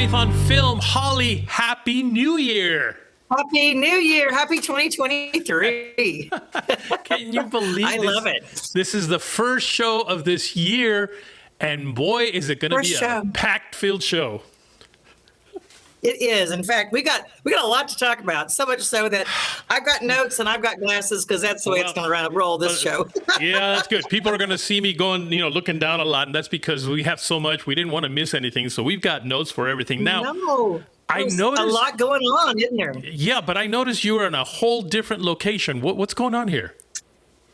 Faith on Film. Holly, Happy New Year. Happy New Year. Happy 2023. Can you believe I love it. This is the first show of this year, and boy, is it going to be a packed-filled show. It is. In fact, we got a lot to talk about. So much so that I've got notes and I've got glasses because that's the way it's going to roll this show. Yeah, that's good. People are going to see me going, looking down a lot, and that's because we have so much. We didn't want to miss anything, so we've got notes for everything. Now, I noticed a lot going on, isn't there? Yeah, but I noticed you are in a whole different location. What's going on here?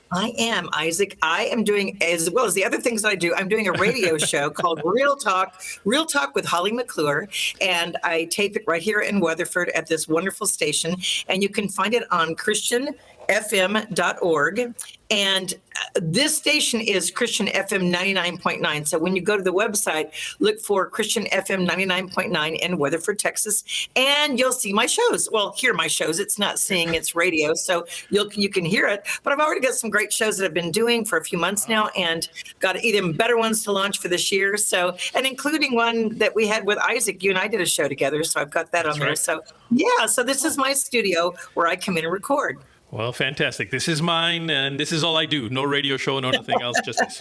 I am, Isaac. I am doing, as well as the other things I do, I'm doing a radio show called Real Talk with Holly McClure. And I tape it right here in Weatherford at this wonderful station. And you can find it on ChristianFM.org. And this station is Christian FM 99.9. So when you go to the website, look for Christian FM 99.9 in Weatherford, Texas, and you'll see my shows. Well, hear my shows. It's not seeing, it's radio. So you can hear it. But I've already got some great shows that I've been doing for a few months now and got even better ones to launch for this year. So, and including one that we had with Isaac. You and I did a show together. So I've got that on there. So yeah, so this is my studio where I come in and record. Well, fantastic. This is mine, and this is all I do. No radio show, no nothing else, just this.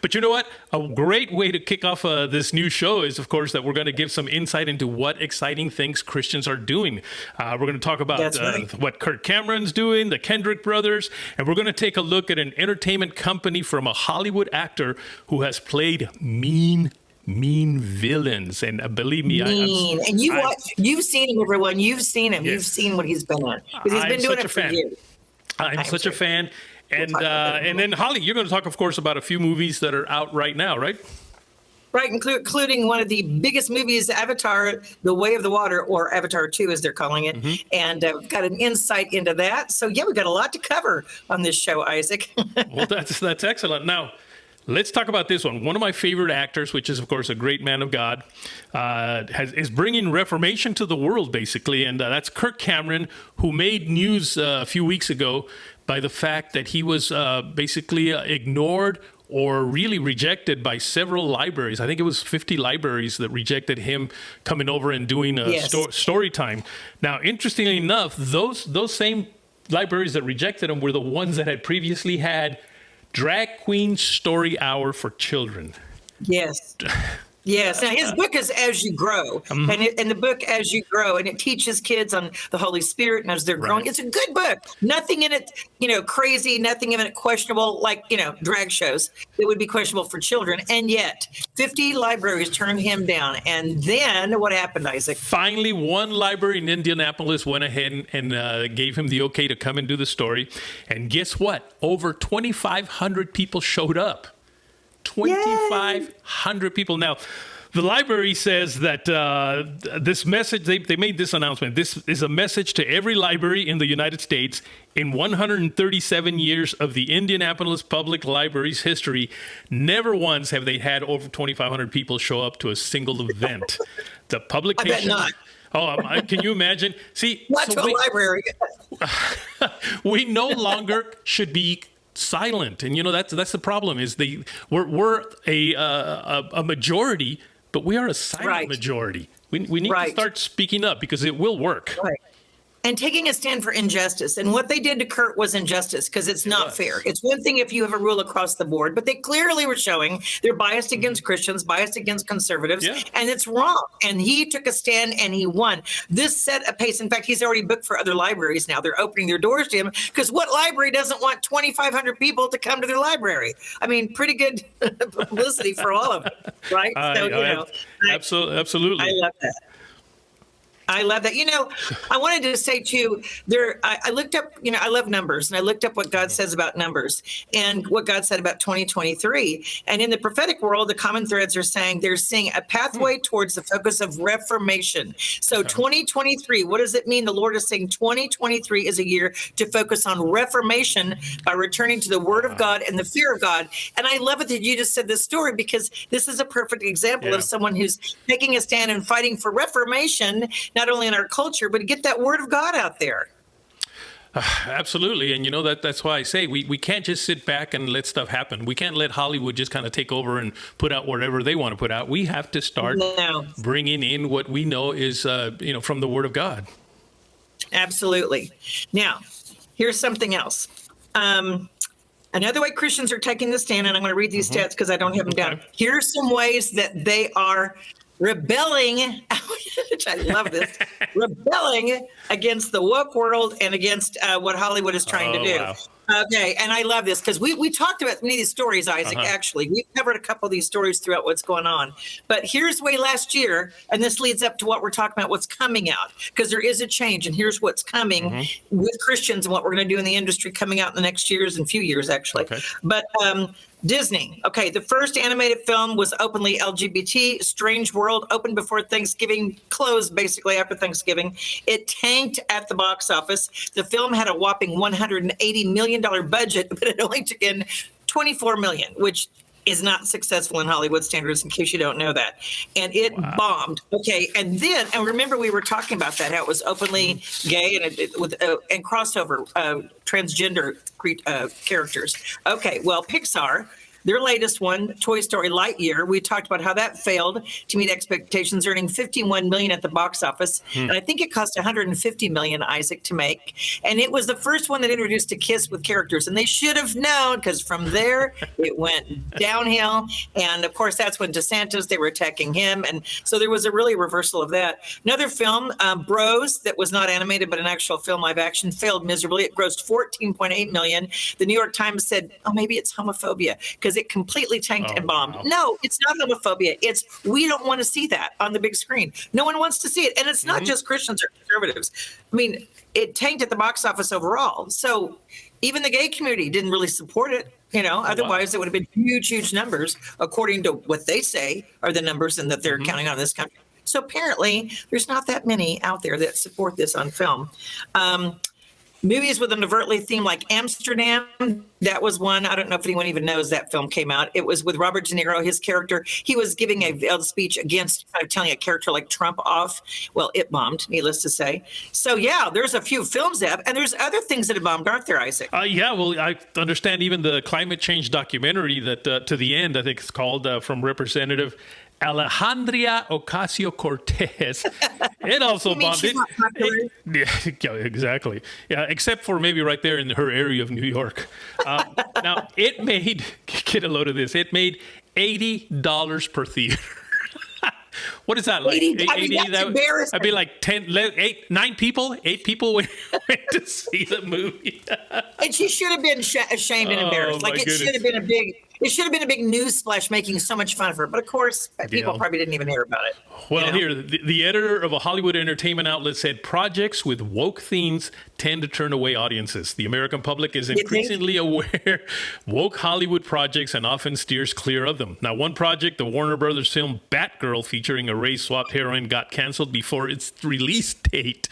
But you know what? A great way to kick off this new show is, of course, that we're going to give some insight into what exciting things Christians are doing. We're going to talk about what Kirk Cameron's doing, the Kendrick brothers, and we're going to take a look at an entertainment company from a Hollywood actor who has played mean villains, and believe me, you've seen him, everyone. You've seen him. Yes. You've seen what he's been on because he's been doing it for years. I'm such a fan, and then Holly, you're going to talk, of course, about a few movies that are out right now, right? Right, including one of the biggest movies, Avatar: The Way of the Water, or Avatar 2, as they're calling it, and got an insight into that. So yeah, we've got a lot to cover on this show, Isaac. Well, that's excellent. Now, let's talk about this one. One of my favorite actors, which is, of course, a great man of God, is bringing reformation to the world, basically. And that's Kirk Cameron, who made news a few weeks ago by the fact that he was basically ignored or really rejected by several libraries. I think it was 50 libraries that rejected him coming over and doing story time. Now, interestingly enough, those same libraries that rejected him were the ones that had previously had Drag Queen Story Hour for Children. Yes. Yes. Now, his book is As You Grow, and the book As You Grow, and it teaches kids on the Holy Spirit and as they're growing. It's a good book. Nothing in it, crazy, nothing in it questionable, like, drag shows that would be questionable for children. And yet 50 libraries turned him down. And then what happened, Isaac? Finally, one library in Indianapolis went ahead and gave him the okay to come and do the story. And guess what? Over 2,500 people showed up. 2,500 people. Now, the library says that this message, they made this announcement. This is a message to every library in the United States. In 137 years of the Indianapolis Public Library's history, never once have they had over 2,500 people show up to a single event. The publication. I bet not. Oh, can you imagine? See, not to a library. We no longer should be silent, and that's the problem. Is we're a majority, but we are a silent majority. We need to start speaking up because it will work. Right. And taking a stand for injustice. And what they did to Kurt was injustice because it's not fair. It's one thing if you have a rule across the board, but they clearly were showing they're biased against Christians, biased against conservatives, and it's wrong. And he took a stand and he won. This set a pace. In fact, he's already booked for other libraries now. They're opening their doors to him because what library doesn't want 2,500 people to come to their library? I mean, pretty good publicity for all of them, right? Absolutely. I love that. I love that. I wanted to say too, I looked up, I love numbers, and I looked up what God says about numbers and what God said about 2023. And in the prophetic world, the common threads are saying they're seeing a pathway towards the focus of reformation. So 2023, what does it mean? The Lord is saying 2023 is a year to focus on reformation by returning to the word of God and the fear of God. And I love it that you just said this story because this is a perfect example of someone who's taking a stand and fighting for reformation, not only in our culture, but to get that word of God out there. Absolutely. And that's why I say we can't just sit back and let stuff happen. We can't let Hollywood just kind of take over and put out whatever they want to put out. We have to start bringing in what we know is, from the Word of God. Absolutely. Now, here's something else. Another way Christians are taking the stand, and I'm going to read these stats because I don't have them down. Here's some ways that they are rebelling, which I love this, rebelling against the woke world and against what Hollywood is trying to do. Wow. Okay, and I love this because we talked about many of these stories, Isaac, actually. We've covered a couple of these stories throughout what's going on. But here's way last year, and this leads up to what we're talking about, what's coming out, because there is a change, and here's what's coming with Christians and what we're going to do in the industry coming out in the next years and few years, actually. Okay. But Disney. Okay, the first animated film was openly LGBT. Strange World opened before Thanksgiving, closed basically after Thanksgiving. It tanked at the box office. The film had a whopping $180 million budget, but it only took in $24 million, which is not successful in Hollywood standards, in case you don't know that. And it bombed. Okay, and remember we were talking about that, how it was openly gay and crossover transgender characters. Okay, well, Pixar, their latest one, Toy Story Lightyear, we talked about how that failed to meet expectations, earning $51 million at the box office. And I think it cost $150 million, Isaac, to make. And it was the first one that introduced a kiss with characters. And they should have known, because from there, it went downhill. And of course, that's when DeSantis, they were attacking him. And so there was a really reversal of that. Another film, Bros, that was not animated, but an actual film live action, failed miserably. It grossed $14.8 million. The New York Times said, maybe it's homophobia, because it completely tanked and bombed. Wow. No, it's not homophobia. It's we don't want to see that on the big screen. No one wants to see it. And it's not just Christians or conservatives. I mean, it tanked at the box office overall. So even the gay community didn't really support it. Otherwise it would have been huge, huge numbers, according to what they say are the numbers and that they're counting on this country. So apparently there's not that many out there that support this on film. Movies with an overtly theme like Amsterdam, that was one. I don't know if anyone even knows that film came out. It was with Robert De Niro, his character. He was giving a veiled speech against telling a character like Trump off. Well, it bombed, needless to say. So, yeah, there's a few films that, and there's other things that have bombed, aren't there, Isaac? Well, I understand even the climate change documentary that To the End, I think it's called, from Representative Alejandria Ocasio-Cortez. It also bombed it. Yeah, exactly. Yeah, except for maybe right there in her area of New York. Now, it made, get a load of this, it made $80 per theater. What is that like? 80, that's embarrassing. I'd be like 8 people went to see the movie. And she should have been ashamed and embarrassed. Like it should have been a big news splash making so much fun of her. But of course, people probably didn't even hear about it. Well, here, the editor of a Hollywood entertainment outlet said projects with woke themes tend to turn away audiences. The American public is increasingly aware woke Hollywood projects and often steers clear of them. Now, one project, the Warner Brothers film Batgirl, featuring a race-swapped heroine, got canceled before its release date,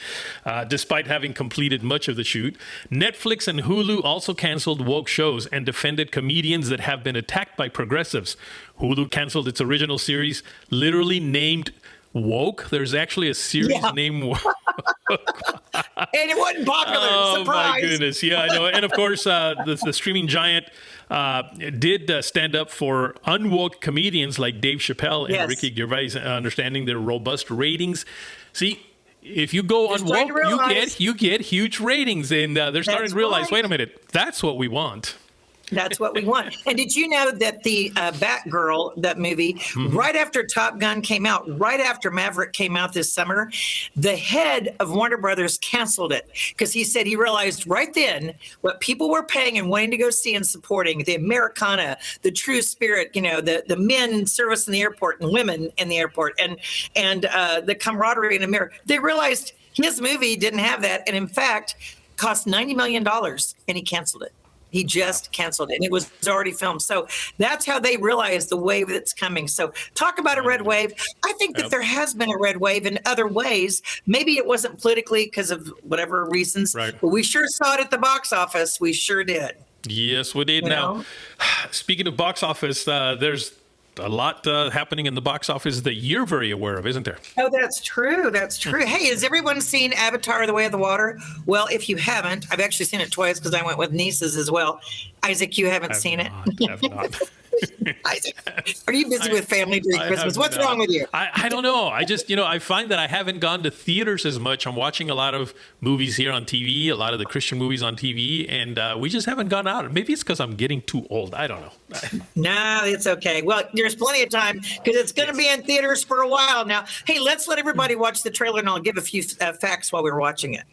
despite having completed much of the shoot. Netflix and Hulu also canceled woke shows and defended comedians that have been attacked by progressives. Hulu canceled its original series, literally named Woke. There's actually a series named Woke. And it wasn't popular. Oh, surprise. My goodness. Yeah, I know. And of course, the streaming giant did stand up for unwoke comedians like Dave Chappelle and Ricky Gervais, understanding their robust ratings. See, if you go unwoke, you get huge ratings, and they're starting to realize, wait a minute, that's what we want. That's what we want. And did you know that the Batgirl, that movie, right after Top Gun came out, right after Maverick came out this summer, the head of Warner Brothers canceled it because he said he realized right then what people were paying and wanting to go see and supporting, the Americana, the true spirit, the men service in the airport and women in the airport and the camaraderie in America. They realized his movie didn't have that. And in fact, cost $90 million and he canceled it. He just canceled it, and it was already filmed. So that's how they realize the wave that's coming. So talk about a red wave. I think that there has been a red wave in other ways. Maybe it wasn't politically because of whatever reasons, but we sure saw it at the box office. We sure did. Yes, we did. Now, speaking of box office, there's a lot happening in the box office that you're very aware of, isn't there? Oh, that's true. That's true. Hey, has everyone seen Avatar: The Way of the Water? Well, if you haven't, I've actually seen it twice because I went with nieces as well. Isaac, you haven't seen it? I have not. Isaac, are you busy with family during Christmas? What's wrong with you? I don't know. I just, I find that I haven't gone to theaters as much. I'm watching a lot of movies here on TV, a lot of the Christian movies on TV, and we just haven't gone out. Maybe it's because I'm getting too old. I don't know. No, it's okay. Well, there's plenty of time because it's going to be in theaters for a while now. Hey, let's let everybody watch the trailer, and I'll give a few facts while we're watching it.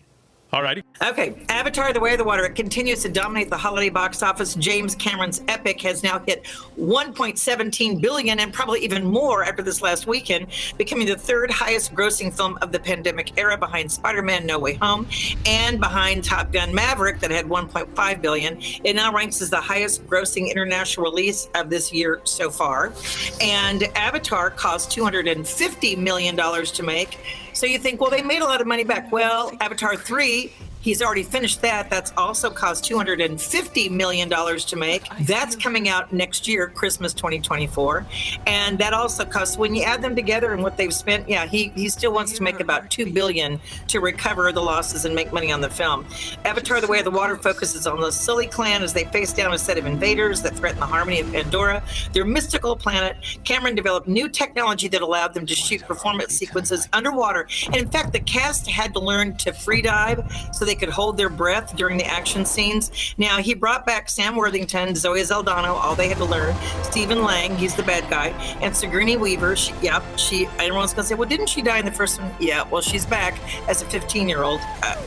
All righty. Okay, Avatar: The Way of the Water. It continues to dominate the holiday box office. James Cameron's epic has now hit 1.17 billion and probably even more after this last weekend, becoming the third highest grossing film of the pandemic era behind Spider-Man: No Way Home and behind Top Gun: Maverick that had 1.5 billion. It now ranks as the highest grossing international release of this year so far. And Avatar cost $250 million to make. So you think, well, they made a lot of money back. Well, Avatar 3, he's already finished that. That's also cost $250 million to make. That's coming out next year, Christmas 2024. And that also costs, when you add them together and what they've spent, yeah, he still wants to make about $2 billion to recover the losses and make money on the film. Avatar: The Way of the Water focuses on the Sully clan as they face down a set of invaders that threaten the harmony of Pandora, their mystical planet. Cameron developed new technology that allowed them to shoot performance sequences underwater. And in fact, the cast had to learn to free dive so they could hold their breath during the action scenes. Now, he brought back Sam Worthington, Zoe Saldana, all they had to learn, Stephen Lang, he's the bad guy, and Sigourney Weaver. Everyone's going to say, well, didn't she die in the first one? Yeah, well, she's back as a 15-year-old.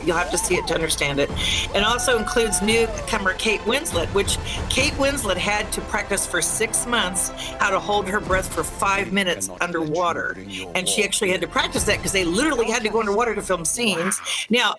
You'll have to see it to understand it. And also includes newcomer Kate Winslet, which Kate Winslet had to practice for 6 months how to hold her breath for 5 minutes underwater. And she actually had to practice that because they literally had to go underwater to film scenes. Now,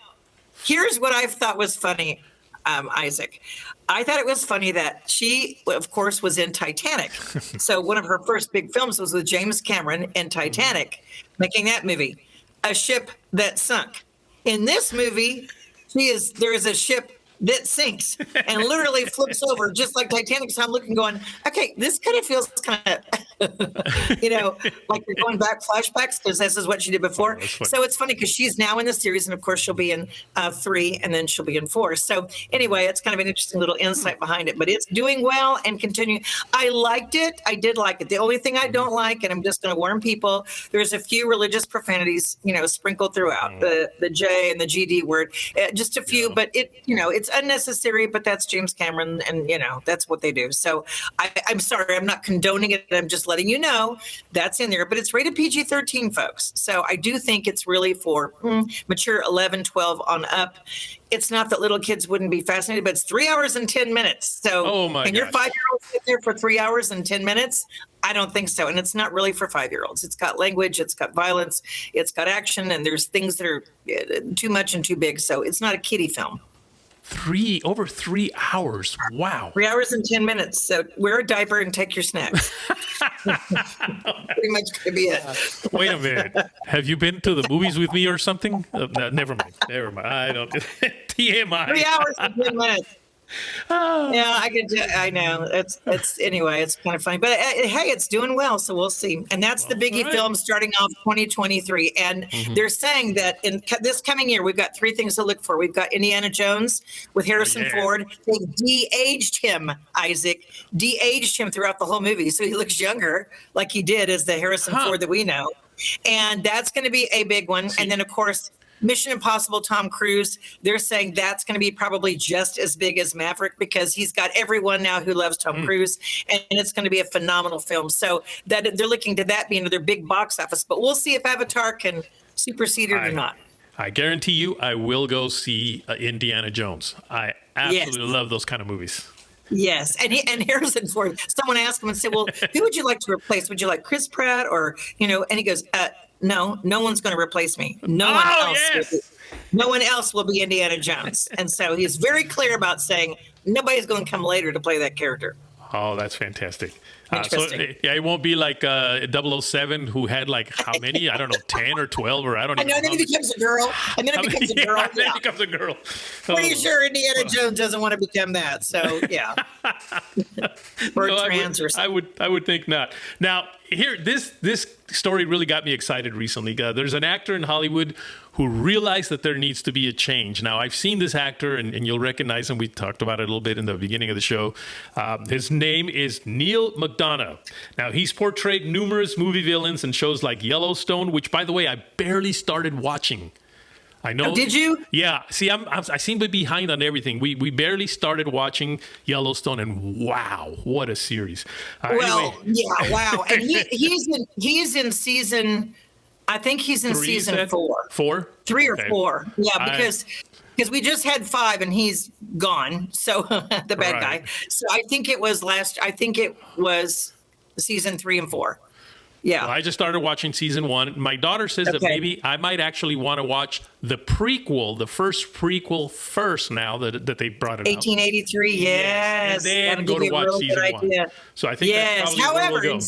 here's what I thought was funny, Isaac. I thought it was funny that she, of course, was in Titanic. So one of her first big films was with James Cameron in Titanic, making that movie, a ship that sunk. In this movie, there is a ship that sinks and literally flips over just like Titanic. So I'm looking going, okay, this kind of feels kind of, like you're going back flashbacks because this is what she did before. So it's funny because she's now in the series, and of course she'll be in 3 and then she'll be in 4. So anyway, it's kind of an interesting little insight behind it, but it's doing well and continuing. I liked it. I did like it. The only thing I don't like, and I'm just going to warn people, there's a few religious profanities, sprinkled throughout the J and the GD word, just a few, but it's unnecessary, but that's James Cameron, and that's what they do. So I'm sorry, I'm not condoning it. I'm just letting you know that's in there, but it's rated PG-13, folks. So I do think it's really for mature 11, 12 on up. It's not that little kids wouldn't be fascinated, but it's 3 hours and 10 minutes. So can your 5-year-old sit there for 3 hours and 10 minutes? I don't think so. And it's not really for 5-year-olds. It's got language, it's got violence, it's got action, and there's things that are too much and too big. So it's not a kiddie film. Over 3 hours. Wow. 3 hours and 10 minutes. So wear a diaper and take your snacks. Pretty much could be it. Wait a minute. Have you been to the movies with me or something? No, never mind. I don't. TMI. 3 hours and 10 minutes. Yeah, I know. It's anyway, it's kind of funny, but hey, it's doing well, so we'll see. And that's the biggie film starting off 2023. And they're saying that in this coming year, we've got 3 things to look for. We've got Indiana Jones with Harrison Ford. They de-aged him, Isaac, de-aged him throughout the whole movie, so he looks younger, like he did as the Harrison Ford that we know. And that's going to be a big one. And then, of course, Mission Impossible, Tom Cruise, they're saying that's going to be probably just as big as Maverick because he's got everyone now who loves Tom Cruise, and it's going to be a phenomenal film. So that they're looking to that being their big box office. But we'll see if Avatar can supersede it or not. I guarantee you I will go see Indiana Jones. I absolutely love those kind of movies. Yes, and Harrison Ford, someone asked him and said, well, who would you like to replace? Would you like Chris Pratt or, and he goes, no one's going to replace me. No one else will be Indiana Jones. And so he's very clear about saying nobody's going to come later to play that character. Oh, that's fantastic. Interesting. Yeah, it won't be like 007 who had like how many? I don't know, 10 or 12 or I don't And even then know. he becomes a girl. And then it becomes a girl. Yeah, then Yeah. it becomes a girl. Pretty sure Indiana Jones doesn't want to become that. So yeah. Or No, trans or something. I would think not. Now, here, this story really got me excited recently. There's an actor in Hollywood who realized that there needs to be a change. Now, I've seen this actor, and you'll recognize him. We talked about it a little bit in the beginning of the show. His name is Neal McDonough. Now, he's portrayed numerous movie villains in shows like Yellowstone, which, by the way, I barely started watching. I know. Oh, did you? Yeah. See, I seem to be behind on everything. We barely started watching Yellowstone, and wow, what a series! Well, anyway. yeah, wow. And he's in season. I think he's in 3, season 4. 4? 3 or Okay. 4. Yeah, because we just had 5 and he's gone. So the bad Right. guy. So I think it was season 3 and 4. Yeah. Well, I just started watching season 1. My daughter says that Okay. maybe I might actually want to watch the prequel, the first prequel first now that they brought it out. 1883. Yes. And then That'll go give to you a watch real season good 1. idea. So I think that's Yes. probably where we'll go.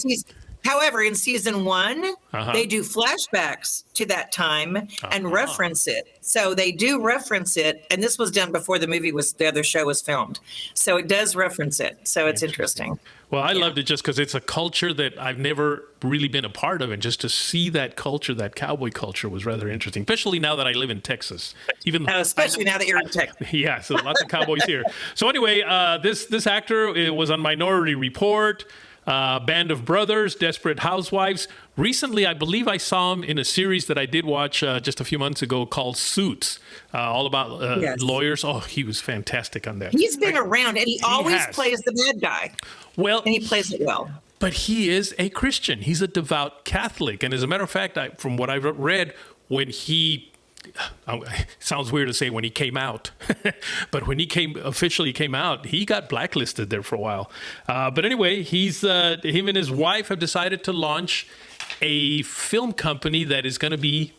However, in season 1, Uh-huh. they do flashbacks to that time and reference it. So they do reference it, and this was done before the other show was filmed. So it does reference it. So it's interesting. Well, I loved it just because it's a culture that I've never really been a part of, and just to see that culture, that cowboy culture, was rather interesting. Especially now that I live in Texas. Especially now that you're in Texas. Yeah, so lots of cowboys here. So anyway, this actor was on Minority Report, Band of Brothers, Desperate Housewives. Recently, I believe I saw him in a series that I did watch just a few months ago called Suits, all about Yes. lawyers. Oh, he was fantastic on that. He's been around, and he always has. plays the bad guy, Well, and he plays it well. but he is a Christian. He's a devout Catholic. And as a matter of fact, from what I've read, when he sounds weird to say when he came out, but when he officially came out, he got blacklisted there for a while. But anyway, him and his wife have decided to launch a film company that is going to be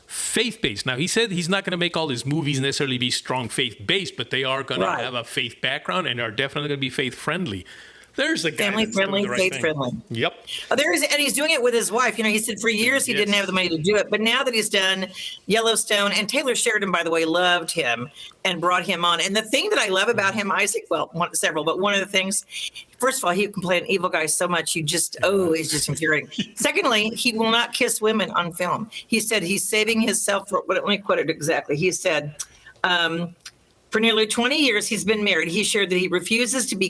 faith-based. Now, he said he's not going to make all his movies necessarily be strong faith-based, but they are going to have a faith background and are definitely going to be faith-friendly. There's a guy Family that's doing friendly, the right faith thing. friendly. Yep. And he's doing it with his wife. He said for years he didn't have the money to do it, but now that he's done Yellowstone, and Taylor Sheridan, by the way, loved him and brought him on. And the thing that I love about him, Isaac, several, but one of the things, first of all, he can play an evil guy so much he's just infuriating. Secondly, he will not kiss women on film. He said he's saving himself for, let me quote it exactly. He said, for nearly 20 years, he's been married. He shared that he refuses to do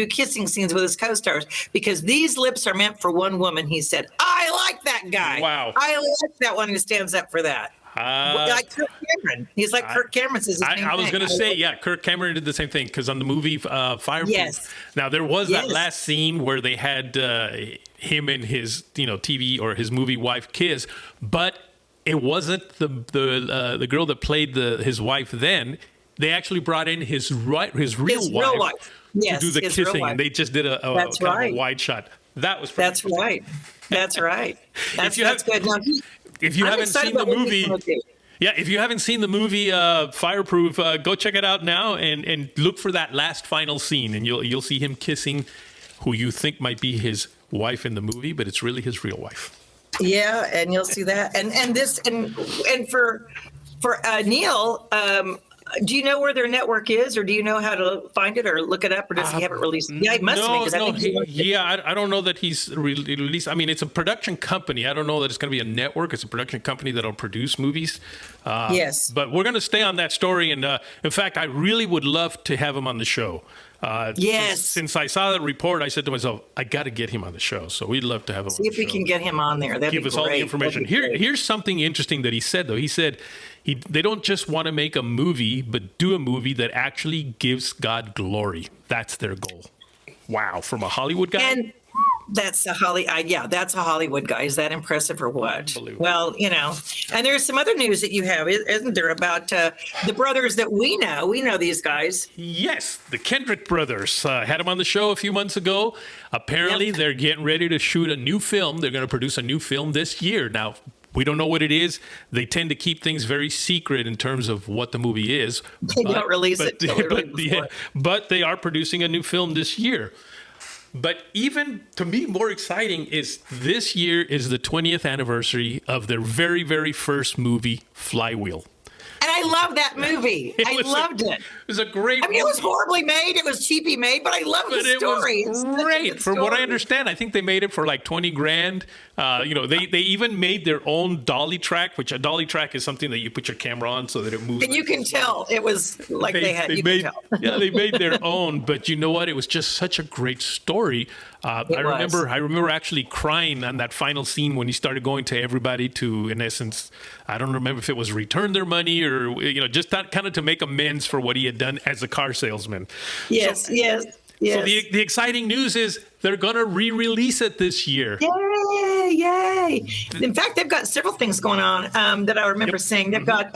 kissing scenes with his co-stars because these lips are meant for one woman. He said, I like that guy. Wow. I like that one who stands up for that. Like Kirk Cameron. He's like Kirk Cameron says his name. I was going to say, Kirk Cameron did the same thing because on the movie Fireproof. Yes. Now, there was that last scene where they had him and his TV or his movie wife kiss, but it wasn't the girl that played his wife then. They actually brought in his real wife Yes, to do the his real kissing, wife. and they just did a kind of a wide shot. That was pretty interesting. right. That's right. That's good. Now, If you haven't seen the movie, if you haven't seen the movie Fireproof, go check it out now and look for that last final scene, and you'll see him kissing who you think might be his wife in the movie, but it's really his real wife. Yeah, and you'll see that. And for Neal, do you know where their network is, or do you know how to find it or look it up, or does he have it released? Yeah, he must have, because I think I don't know that he's released. I mean, it's a production company. I don't know that it's going to be a network. It's a production company that'll produce movies. Yes. But we're going to stay on that story. And in fact, I really would love to have him on the show. Yes. Since I saw that report, I said to myself, I got to get him on the show. So we'd love to have him on the show. See if we can get him on there. That'd Give be us all the great. information. Here's something interesting that he said, though. He said they don't just want to make a movie, but do a movie that actually gives God glory. That's their goal. Wow. From a Hollywood guy? And that's a Hollywood guy. Is that impressive or what? Well, and there's some other news that you have, isn't there, about the brothers that we know. We know these guys. Yes, the Kendrick brothers. Had them on the show a few months ago. Apparently, they're getting ready to shoot a new film. They're going to produce a new film this year. Now, we don't know what it is. They tend to keep things very secret in terms of what the movie is. They don't release it. But they are producing a new film this year. But even to me, more exciting is this year is the 20th anniversary of their very, very first movie, Flywheel. And I love that movie. I loved it. It was a great I mean, it was horribly made. It was cheapy made, but I love the story. It was great. From what I understand, I think they made it for like 20 grand. They even made their own dolly track, which a dolly track is something that you put your camera on so that it moves. And you can tell it was like they had. You can tell. Yeah, they made their own. But you know what? It was just such a great story. I remember actually crying on that final scene when he started going to everybody to, in essence, I don't remember if it was return their money or just that kind of to make amends for what he had done as a car salesman. Yes. So the exciting news is they're going to re-release it this year. Yay! In fact, they've got several things going on that I remember seeing. They've got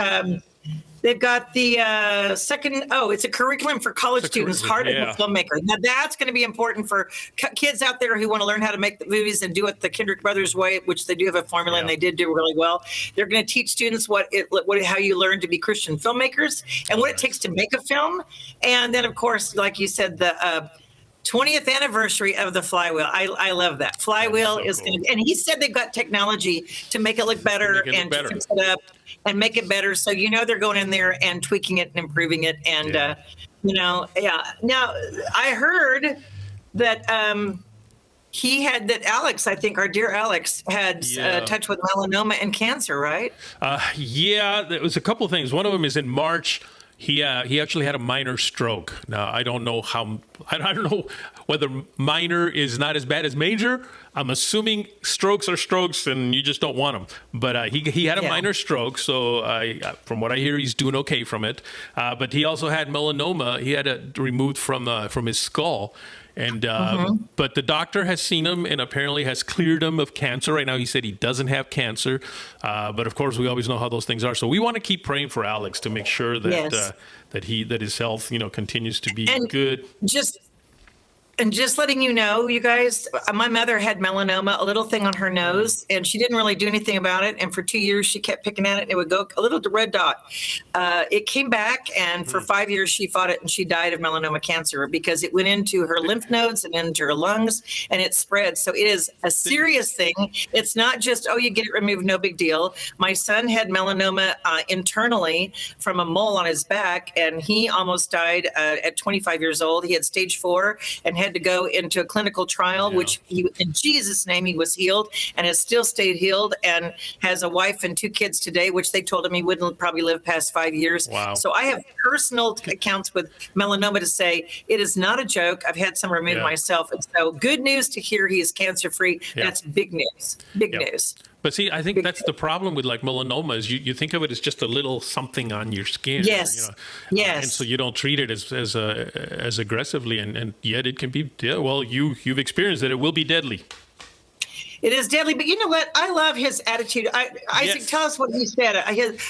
the second. Oh, it's a curriculum for college students. Heart of a filmmaker. Now that's going to be important for kids out there who want to learn how to make the movies and do it the Kendrick brothers way, which they do have a formula and they did do really well. They're going to teach students how you learn to be Christian filmmakers and what it takes to make a film. And then, of course, like you said, the 20th anniversary of the Flywheel. I love that. Flywheel is going to, and he said they've got technology to make it look better and to fix it up and make it better. So, they're going in there and tweaking it and improving it. And, Now, I heard that Alex, I think our dear Alex, had touch with melanoma and cancer, right? There was a couple of things. One of them is in March. He actually had a minor stroke. Now I don't know whether minor is not as bad as major. I'm assuming strokes are strokes, and you just don't want them. But he had a minor stroke, so from what I hear, he's doing okay from it. But he also had melanoma. He had it removed from his skull. And but the doctor has seen him and apparently has cleared him of cancer. Right now, he said he doesn't have cancer. But of course, we always know how those things are. So we want to keep praying for Alex to make sure that that his health continues to be good. Just letting you know, you guys, my mother had melanoma, a little thing on her nose, and she didn't really do anything about it. And for 2 years, she kept picking at it, and it would go a little red dot. It came back, and for 5 years, she fought it, and she died of melanoma cancer because it went into her lymph nodes and into her lungs, and it spread. So it is a serious thing. It's not just, you get it removed, no big deal. My son had melanoma internally from a mole on his back, and he almost died at 25 years old. He had stage 4 and had to go into a clinical trial, which in Jesus' name, he was healed and has still stayed healed and has a wife and 2 kids today, which they told him he wouldn't probably live past 5 years. Wow. So I have personal accounts with melanoma to say it is not a joke. I've had some removed myself. And so good news to hear he is cancer-free. That's big news. Big news. But see, I think that's the problem with like melanoma is you think of it as just a little something on your skin. Yes. And so you don't treat it as aggressively, and yet it can be. You've experienced it. It will be deadly. It is deadly, but you know what? I love his attitude. Isaac, tell us what he said.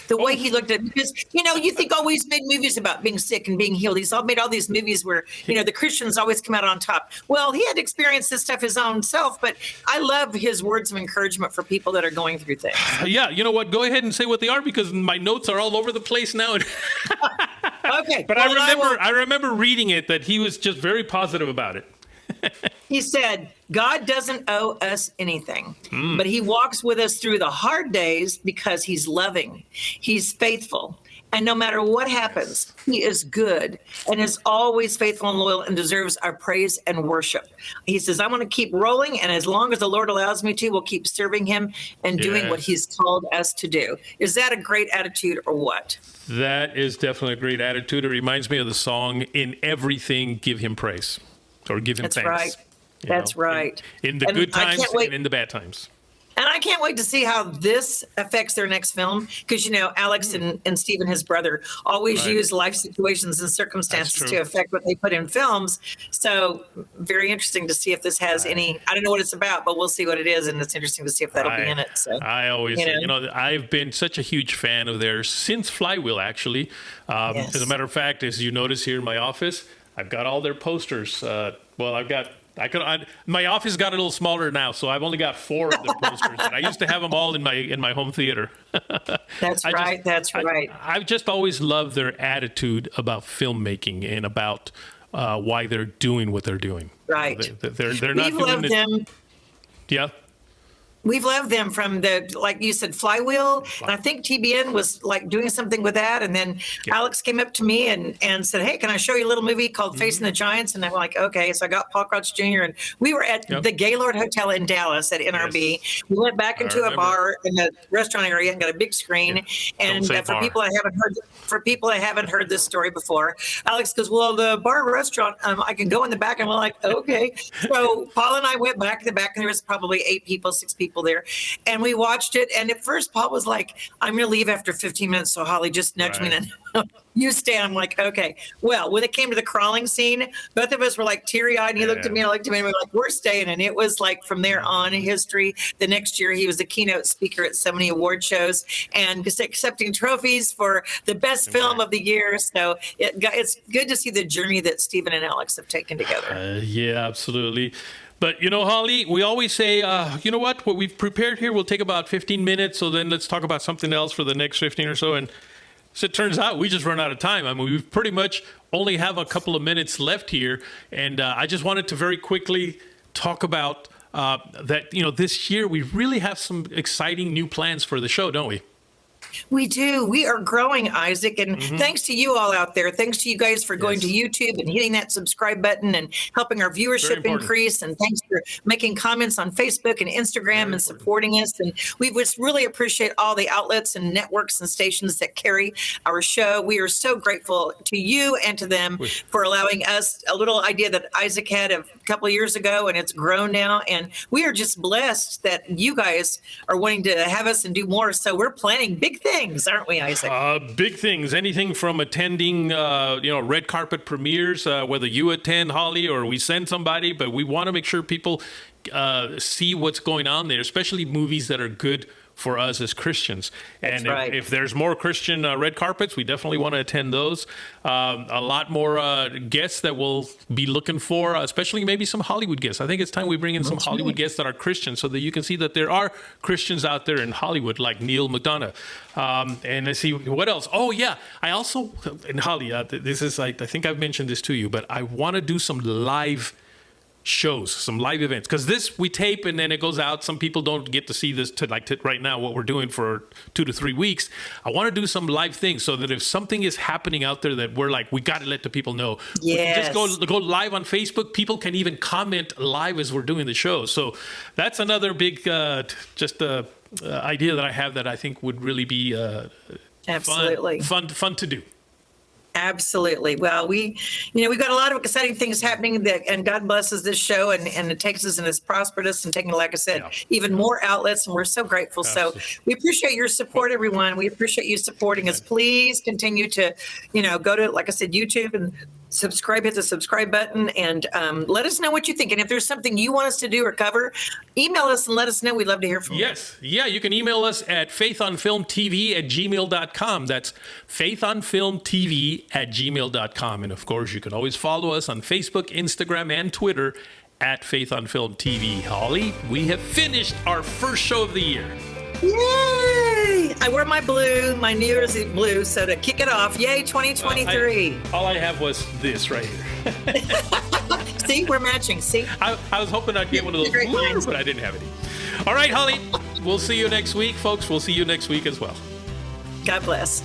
The way he looked at it, because you think he's made movies about being sick and being healed. He's made all these movies where the Christians always come out on top. Well, he had experienced this stuff his own self, but I love his words of encouragement for people that are going through things. You know what? Go ahead and say what they are because my notes are all over the place now. Okay, but I remember reading it that he was just very positive about it. He said, God doesn't owe us anything, but he walks with us through the hard days because he's loving. He's faithful. And no matter what happens, he is good and is always faithful and loyal and deserves our praise and worship. He says, I'm going to keep rolling. And as long as the Lord allows me to, we'll keep serving him and doing what he's called us to do. Is that a great attitude or what? That is definitely a great attitude. It reminds me of the song, In Everything, Give Him Praise. Or give him thanks. That's right. In the good times and in the bad times. And I can't wait to see how this affects their next film. Because, Alex and Stephen, his brother, always use life situations and circumstances to affect what they put in films. So very interesting to see if this has any, I don't know what it's about, but we'll see what it is. And it's interesting to see if that'll be in it. So I always, I've been such a huge fan of theirs since Flywheel, actually. As a matter of fact, as you notice here in my office, I've got all their posters. My office got a little smaller now, so I've only got 4 of the posters. And I used to have them all in my home theater. That's right. I've just always loved their attitude about filmmaking and about why they're doing what they're doing. Right. They're not We've doing loved it. them. Yeah. We've loved them from the, like you said, Flywheel. And I think TBN was like doing something with that. And then Alex came up to me and said, hey, can I show you a little movie called Facing the Giants? And I'm like, okay. So I got Paul Crouch Jr. And we were at the Gaylord Hotel in Dallas at NRB. Yes. We went back into a bar in the restaurant area and got a big screen. And for people that haven't heard this story before, Alex goes, well, the bar restaurant, I can go in the back. And we're like, okay. So Paul and I went back in the back, and there was probably 6 people there, and we watched it. And at first Paul was like, I'm gonna leave after 15 minutes, so Holly just nudged me and you stay. I'm like, okay. Well, when it came to the crawling scene, both of us were like teary-eyed, and he looked at me and I looked at him, and we were like, we're staying. And it was like from there on in history. The next year he was the keynote speaker at so many award shows and just accepting trophies for the best film of the year. So it's good to see the journey that Stephen and Alex have taken together. Yeah, absolutely. But, Holly, we always say, you know what we've prepared here will take about 15 minutes. So then let's talk about something else for the next 15 or so. And so it turns out we just run out of time. I mean, we pretty much only have a couple of minutes left here. And I just wanted to very quickly talk about that, this year we really have some exciting new plans for the show, don't we? We do. We are growing, Isaac. And thanks to you all out there. Thanks to you guys for going to YouTube and hitting that subscribe button and helping our viewership increase. And thanks for making comments on Facebook and Instagram and supporting us. And we just really appreciate all the outlets and networks and stations that carry our show. We are so grateful to you and to them for allowing us a little idea that Isaac had a couple of years ago, and it's grown now. And we are just blessed that you guys are wanting to have us and do more. So we're planning big things, aren't we, Isaac? Big things. Anything from attending, red carpet premieres, whether you attend, Holly, or we send somebody, but we want to make sure people see what's going on there, especially movies that are good for us as Christians. And if there's more Christian red carpets, we definitely want to attend those. A lot more guests that we'll be looking for, especially maybe some Hollywood guests. I think it's time we bring in some Hollywood guests that are Christians so that you can see that there are Christians out there in Hollywood like Neal McDonough. And let's see, what else? Oh, yeah. I also, and Holly, this is, I think I've mentioned this to you, but I want to do some live shows, some live events, because this we tape and then it goes out. Some people don't get to see this to right now what we're doing for 2 to 3 weeks. I want to do some live things so that if something is happening out there that we're like, we got to let the people know. Yes. We just go live on Facebook. People can even comment live as we're doing the show. So that's another big idea that I have that I think would really be absolutely fun to do. Absolutely. Well, we've got a lot of exciting things happening and God blesses this show and it takes us and has prospered us and taken, like I said, even more outlets. And we're so grateful. Absolutely. So we appreciate your support, everyone. We appreciate you supporting us. Please continue to, go to, like I said, YouTube and subscribe, hit the subscribe button, and let us know what you think. And if there's something you want us to do or cover, email us and let us know. We'd love to hear from you. Yes. Yeah, you can email us at faithonfilmtv@gmail.com. That's faithonfilmtv@gmail.com. And of course, you can always follow us on Facebook, Instagram, and Twitter at faithonfilmtv. Holly, we have finished our first show of the year. Yay! I wear my blue, my New Year's Eve blue, so to kick it off, yay, 2023. All I have was this right here. See, we're matching. See? I was hoping I'd get one of those blues, but I didn't have any. All right, Holly, we'll see you next week, folks. We'll see you next week as well. God bless.